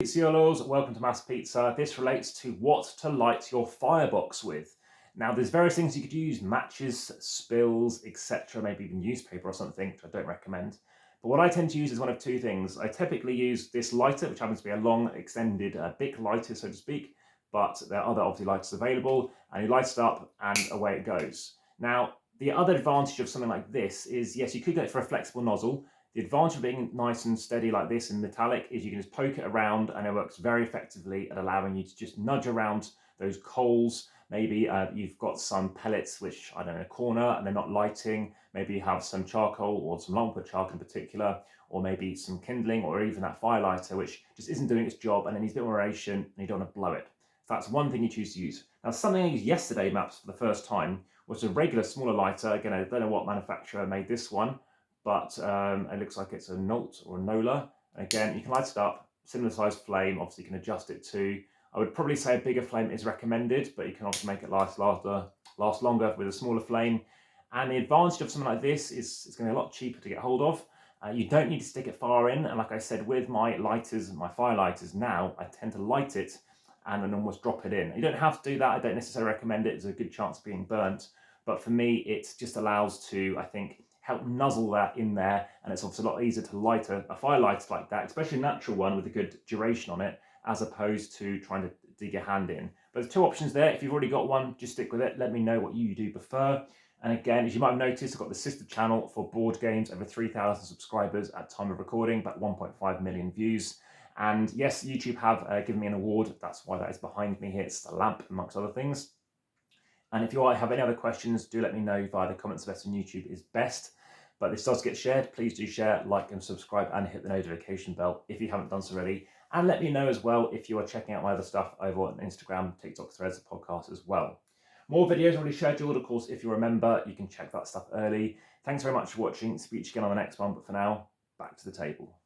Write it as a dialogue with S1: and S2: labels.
S1: Pizziollos, welcome to AmassPizza. This relates to what to light your firebox with. Now, there's various things you could use: matches, spills, etc., maybe even newspaper or something, which I don't recommend. But what I tend to use is one of two things. I typically use this lighter, which happens to be a long, extended, Bic lighter, so to speak, but there are other obviously lighters available, and you light it up and away it goes. Now, the other advantage of something like this is, yes, you could go for a flexible nozzle. The advantage of being nice and steady like this and metallic is you can just poke it around and it works very effectively at allowing you to just nudge around those coals. Maybe you've got some pellets which, I don't know, in a corner and they're not lighting. Maybe you have some charcoal or some longwood charcoal in particular, or maybe some kindling or even that firelighter which just isn't doing its job and it needs a bit more aeration and you don't want to blow it. So that's one thing you choose to use. Now, something I used yesterday, maps, for the first time was a regular smaller lighter. Again, I don't know what manufacturer made this one, but it looks like it's a Nolt or a Nola. And again, you can light it up, similar size flame, obviously you can adjust it too. I would probably say a bigger flame is recommended, but you can also make it last longer with a smaller flame. And the advantage of something like this is it's going to be a lot cheaper to get hold of. You don't need to stick it far in, and like I said, with my lighters, my fire lighters now, I tend to light it and then almost drop it in. You don't have to do that. I don't necessarily recommend it. There's a good chance of being burnt, but for me, it just allows to, I think, help nuzzle that in there, and it's obviously a lot easier to light a fire lighter like that, especially a natural one with a good duration on it, as opposed to trying to dig your hand in. But there's two options there. If you've already got one, just stick with it. Let me know what you do prefer. And again, as you might have noticed, I've got the sister channel for board games, over 3,000 subscribers at time of recording, about 1.5 million views. And yes, YouTube have given me an award. That's why that is behind me here. It's the lamp, amongst other things. And if you have any other questions, do let me know via the comments section. YouTube is best. But this does get shared. Please do share, like and subscribe, and hit the notification bell if you haven't done so already. And let me know as well if you are checking out my other stuff over on Instagram, TikTok, Threads, podcast as well. More videos already scheduled, of course. If you're a member, you can check that stuff early. Thanks very much for watching. Speak to you again on the next one. But for now, back to the table.